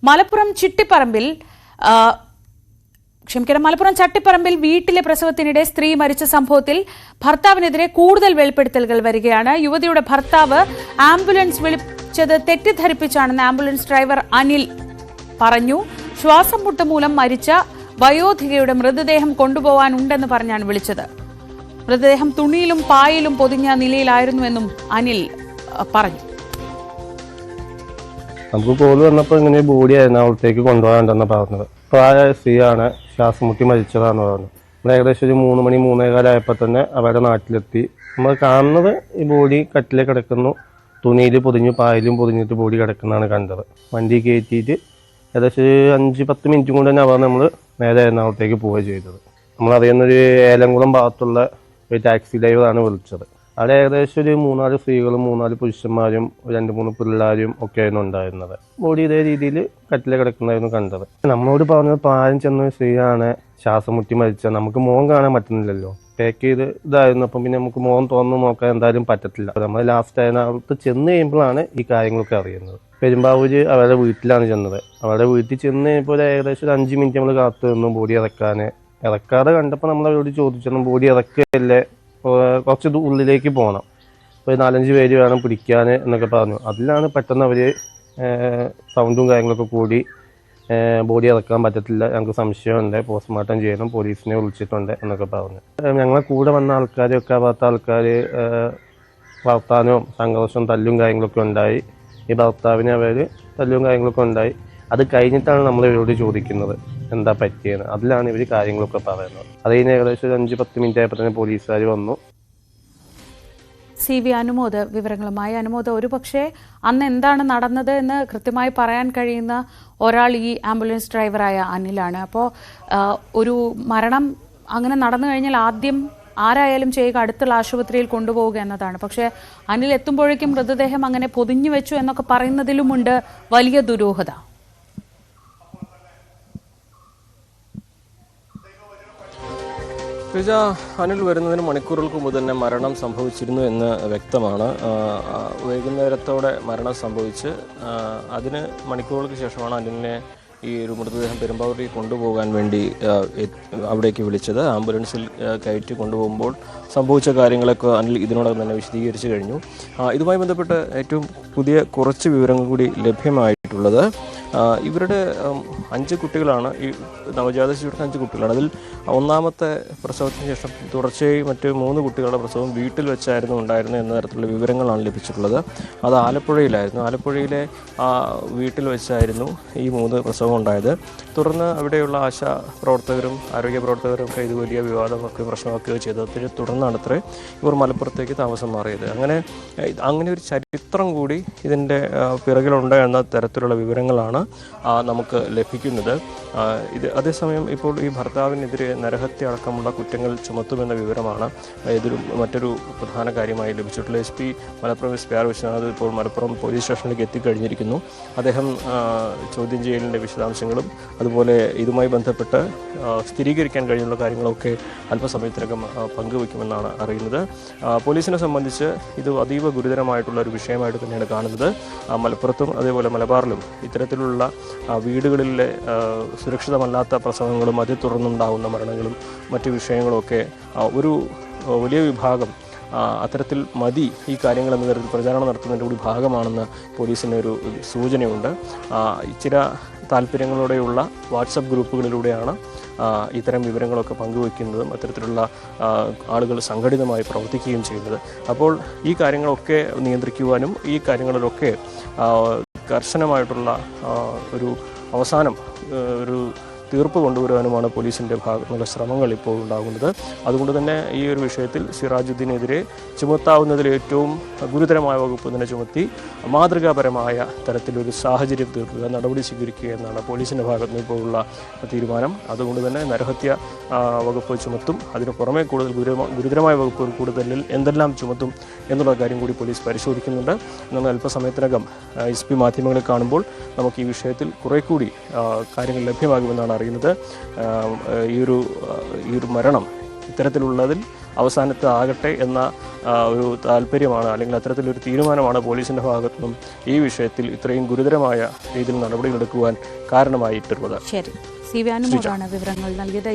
മലപ്പുറം ചട്ടിപ്പറമ്പിൽ വീട്ടിലെ പ്രസവത്തിനിടെ സ്ത്രീ മരിച്ച സംഭവത്തിൽ ഭർത്താവിനെതിരെ കൂടുതൽ വെളിപ്പെടുത്തലുകൾ വരികയാണ്. യുവതിയുടെ ഭർത്താവ് ആംബുലൻസ് വിളിച്ചത് തെറ്റിദ്ധരിപ്പിച്ചാണെന്ന് ആംബുലൻസ് ഡ്രൈവർ അനിൽ പറഞ്ഞു. ശ്വാസം മുട്ട് മൂലം മരിച്ച വയോധികയുടെ മൃതദേഹം കൊണ്ടുപോകാനുണ്ടെന്ന് പറഞ്ഞാണ് വിളിച്ചത്. മൃതദേഹം തുണിയിലും പായിലും പൊതിഞ്ഞ നിലയിലായിരുന്നുവെന്നും അനിൽ പറഞ്ഞു. നമുക്ക് കോള് വന്നപ്പോൾ ഇങ്ങനെ ബോഡി എറണാകുളത്തേക്ക് കൊണ്ടുപോകാണ്ടെന്ന് പറഞ്ഞത്. പ്രായമായ സ്ത്രീയാണ്, ശ്വാസം മുട്ടി മരിച്ചതാണെന്ന് പറഞ്ഞു. നമ്മൾ ഏകദേശം ഒരു 3 മണി 3:15 തന്നെ അവരുടെ നാട്ടിലെത്തി. നമ്മൾ കാണുന്നത് ഈ ബോഡി കട്ടിലെ കിടക്കുന്നു, തുണിയിൽ പൊതിഞ്ഞു പായലും പൊതിഞ്ഞിട്ട് ബോഡി കിടക്കുന്നതാണ് കണ്ടത്. വണ്ടി കയറ്റിയിട്ട് ഏകദേശം 5-10 മിനിറ്റും കൊണ്ട് തന്നെ അവർ നമ്മൾ നേരെ എറണാകുളത്തേക്ക് പോവുക ചെയ്തത്. നമ്മളറിയുന്നൊരു ഏലംകുളം ഭാഗത്തുള്ള ഒരു ടാക്സി ഡ്രൈവറാണ് വിളിച്ചത്. അവിടെ ഏകദേശം ഒരു 3-4 സ്ത്രീകളും 3-4 പുരുഷന്മാരും 2-3 പിള്ളേരും ഒക്കെയായിരുന്നു ഉണ്ടായിരുന്നത്. ബോഡി ഇതേ രീതിയിൽ കട്ടിലെ കിടക്കുന്നതായിരുന്നു കണ്ടത്. നമ്മളോട് പറഞ്ഞത് പ്രായം ചെന്ന സ്ത്രീയാണ് ശ്വാസം മുട്ടി മരിച്ചത്. നമുക്ക് മുഖം കാണാൻ പറ്റുന്നില്ലല്ലോ, പാക്ക് ചെയ്ത് ഇതായിരുന്നു. അപ്പം പിന്നെ നമുക്ക് മുഖം തുറന്ന് നോക്കാൻ എന്തായാലും പറ്റത്തില്ല. നമ്മൾ ലാസ്റ്റ് എറണാകുളത്ത് ചെന്ന് കഴിയുമ്പോഴാണ് ഈ കാര്യങ്ങളൊക്കെ അറിയുന്നത്. പെരുമ്പാവൂര് അവരുടെ വീട്ടിലാണ് ചെന്നത്. അവരുടെ വീട്ടിൽ ചെന്ന് കഴിയുമ്പോൾ ഏകദേശം ഒരു 5 മിനിറ്റ് നമ്മൾ കാത്തു നിന്നു ബോഡി ഇറക്കാതെ കണ്ടപ്പോൾ നമ്മൾ അവരോട് ചോദിച്ചു, ബോഡി ഇറക്കുകയല്ലേ, കുറച്ച് ഉള്ളിലേക്ക് പോകണം, ഒരു 4-5 പേര് വേണം പിടിക്കാൻ എന്നൊക്കെ പറഞ്ഞു. അതിലാണ് പെട്ടെന്ന് അവർ സൗണ്ടും കാര്യങ്ങളൊക്കെ കൂടി ബോഡി ഇറക്കാൻ പറ്റത്തില്ല, ഞങ്ങൾക്ക് സംശയമുണ്ട്, പോസ്റ്റ്മോർട്ടം ചെയ്യണം, പോലീസിനെ വിളിച്ചിട്ടുണ്ട് എന്നൊക്കെ പറഞ്ഞു. ഞങ്ങളെ കൂടെ വന്ന ആൾക്കാരൊക്കെ ഭാഗത്ത ആൾക്കാർ വർത്താനവും സംഘർഷവും തല്ലും കാര്യങ്ങളൊക്കെ ഉണ്ടായി. ഈ ഭർത്താവിനെ അവർ തല്ലും കാര്യങ്ങളൊക്കെ ഉണ്ടായി. അത് കഴിഞ്ഞിട്ടാണ് നമ്മൾ ഇവരോട് ചോദിക്കുന്നത് എന്താ പറ്റിയെന്ന്. അതിലാണ് ഇവർ കാര്യങ്ങളൊക്കെ പറയുന്നത്. അത് കഴിഞ്ഞ് ഏകദേശം 5-10 മിനിറ്റ് ആയപ്പോൾ തന്നെ പോലീസുകാർ വന്നു. CV അനുമോദ് വിവരങ്ങളുമായി. അനുമോദ്, ഒരുപക്ഷെ അന്ന് എന്താണ് നടന്നത് എന്ന് കൃത്യമായി പറയാൻ കഴിയുന്ന ഒരാൾ ഈ ആംബുലൻസ് ഡ്രൈവറായ അനിലാണ്. അപ്പോൾ ഒരു മരണം അങ്ങനെ നടന്നു കഴിഞ്ഞാൽ ആദ്യം ആരായാലും ചെയ്യുക അടുത്തുള്ള ആശുപത്രിയിൽ കൊണ്ടുപോവുക എന്നതാണ്. പക്ഷേ അനിൽ എത്തുമ്പോഴേക്കും മൃതദേഹം അങ്ങനെ പൊതിഞ്ഞു വെച്ചു എന്നൊക്കെ പറയുന്നതിലുമുണ്ട് വലിയ ദുരൂഹത. അനിൽ വരുന്നതിന് മണിക്കൂറുകൾക്ക് മുമ്പ് തന്നെ മരണം സംഭവിച്ചിരുന്നു എന്ന് വ്യക്തമാണ്. വൈകുന്നേരത്തോടെ മരണം സംഭവിച്ച് അതിന് മണിക്കൂറുകൾക്ക് ശേഷമാണ് അനിലിനെ ഈ ഒരു മൃതദേഹം പെരുമ്പാവൂരിൽ കൊണ്ടുപോകാൻ വേണ്ടി അവിടേക്ക് വിളിച്ചത്. ആംബുലൻസിൽ കയറ്റി കൊണ്ടുപോകുമ്പോൾ സംഭവിച്ച കാര്യങ്ങളൊക്കെ അനിൽ ഇതിനോടകം തന്നെ വിശദീകരിച്ചു കഴിഞ്ഞു. ഇതുമായി ബന്ധപ്പെട്ട് ഏറ്റവും പുതിയ കുറച്ച് വിവരങ്ങൾ കൂടി ലഭ്യമായിട്ടുള്ളത്, ഇവരുടെ 5 കുട്ടികളാണ്. ഈ നവജാത ശിശുവിൻ്റെ 5 കുട്ടികളാണ്. അതിൽ ഒന്നാമത്തെ പ്രസവത്തിന് ശേഷം തുടർച്ചയായി മറ്റ് 3 കുട്ടികളുടെ പ്രസവം വീട്ടിൽ വെച്ചായിരുന്നു ഉണ്ടായിരുന്നത് എന്ന തരത്തിലുള്ള വിവരങ്ങളാണ് ലഭിച്ചിട്ടുള്ളത്. അത് ആലപ്പുഴയിലായിരുന്നു. ആലപ്പുഴയിലെ വീട്ടിൽ വെച്ചായിരുന്നു ഈ 3 പ്രസവം ഉണ്ടായത്. തുടർന്ന് അവിടെയുള്ള ആശാ പ്രവർത്തകരും ആരോഗ്യ പ്രവർത്തകരും ഒക്കെ ഇത് വലിയ വിവാദമൊക്കെ പ്രശ്നമാക്കുകയോ ചെയ്തതിനെ തുടർന്നാണത്രേ ഇവർ മലപ്പുറത്തേക്ക് താമസം മാറിയത്. അങ്ങനെ ഒരു ചരിത്രം കൂടി ഇതിൻ്റെ പിറകിലുണ്ട് എന്ന തരത്തിലുള്ള വിവരങ്ങളാണ് നമുക്ക് ലഭിക്കുന്നത്. അതേസമയം ഇപ്പോൾ ഈ ഭർത്താവിനെതിരെ നരഹത്യ അടക്കമുള്ള കുറ്റങ്ങൾ ചുമത്തുമെന്ന വിവരമാണ് മറ്റൊരു പ്രധാന കാര്യമായി ലഭിച്ചിട്ടുള്ള. SP Malappuram SP R Vishwanath ഇപ്പോൾ മലപ്പുറം പോലീസ് സ്റ്റേഷനിലേക്ക് എത്തിക്കഴിഞ്ഞിരിക്കുന്നു. അദ്ദേഹം ചോദ്യം ചെയ്യലിൻ്റെ വിശദാംശങ്ങളും അതുപോലെ ഇതുമായി ബന്ധപ്പെട്ട് സ്ഥിരീകരിക്കാൻ കഴിയുന്ന കാര്യങ്ങളൊക്കെ അല്പസമയത്തിനകം പങ്കുവയ്ക്കുമെന്നാണ് അറിയുന്നത്. പോലീസിനെ സംബന്ധിച്ച് ഇത് അതീവ ഗുരുതരമായിട്ടുള്ള ഒരു വിഷയമായിട്ട് തന്നെയാണ് കാണുന്നത്. മലപ്പുറത്തും അതേപോലെ മലബാറിലും ഇത്തരത്തിലുള്ള വീടുകളിലെ സുരക്ഷിതമല്ലാത്ത പ്രസവങ്ങളും അതിൽ തുടർന്നുണ്ടാകുന്ന മരണങ്ങളും മറ്റു വിഷയങ്ങളുമൊക്കെ ഒരു വലിയ വിഭാഗം അത്തരത്തിൽ മതി ഈ കാര്യങ്ങൾ എന്ന തരത്തിൽ പ്രചാരണം നടത്തുന്നതിൻ്റെ കൂടി ഭാഗമാണെന്ന് പോലീസിന് ഒരു സൂചനയുണ്ട്. ചില താല്പര്യങ്ങളോടെയുള്ള വാട്സപ്പ് ഗ്രൂപ്പുകളിലൂടെയാണ് ഇത്തരം വിവരങ്ങളൊക്കെ പങ്കുവയ്ക്കുന്നതും അത്തരത്തിലുള്ള ആളുകൾ സംഘടിതമായി പ്രവർത്തിക്കുകയും ചെയ്യുന്നത്. അപ്പോൾ ഈ കാര്യങ്ങളൊക്കെ നിയന്ത്രിക്കുവാനും ഈ കാര്യങ്ങളിലൊക്കെ കർശനമായിട്ടുള്ള ഒരു അവസാനം ഒരു തീർപ്പ് കൊണ്ടുവരുവാനുമാണ് പോലീസിൻ്റെ ഭാഗത്തുനിന്നുള്ള ശ്രമങ്ങൾ ഇപ്പോൾ ഉണ്ടാകുന്നത്. അതുകൊണ്ട് തന്നെ ഈ ഒരു വിഷയത്തിൽ സിറാജുദ്ദീനെതിരെ ചുമത്താവുന്നതിൽ ഏറ്റവും ഗുരുതരമായ വകുപ്പ് തന്നെ ചുമത്തി മാതൃകാപരമായ തരത്തിലൊരു സാഹചര്യം തീർക്കുക, നടപടി സ്വീകരിക്കുക എന്നാണ് പോലീസിൻ്റെ ഭാഗത്തുനിന്ന് ഇപ്പോഴുള്ള തീരുമാനം. അതുകൊണ്ട് തന്നെ നരഹത്യ വകുപ്പ് ചുമത്തും. അതിന് പുറമെ കൂടുതൽ ഗുരുതരമായ വകുപ്പുകൾ കൂടുതൽ എന്തെല്ലാം ചുമത്തും എന്നുള്ള കാര്യം കൂടി പോലീസ് പരിശോധിക്കുന്നുണ്ട്. എന്നാൽ അല്പസമയത്തിനകം SP മാധ്യമങ്ങളെ കാണുമ്പോൾ നമുക്ക് ഈ വിഷയത്തിൽ കുറെ കൂടി കാര്യങ്ങൾ ലഭ്യമാകുമെന്നാണ് അറിയുന്നത്. ഈ ഒരു മരണം ഇത്തരത്തിലുള്ളതിൽ അവസാനത്തെ ആകട്ടെ എന്ന ഒരു താല്പര്യമാണ്, അല്ലെങ്കിൽ അത്തരത്തിലൊരു തീരുമാനമാണ് പോലീസിൻ്റെ ഭാഗത്തുനിന്നും ഈ വിഷയത്തിൽ ഇത്രയും ഗുരുതരമായ രീതിയിൽ നടപടികളെടുക്കുവാൻ കാരണമായിട്ടുള്ളത്. ശരി, സി വി അനുമോദാണ് വിവരങ്ങൾ നൽകിയത്.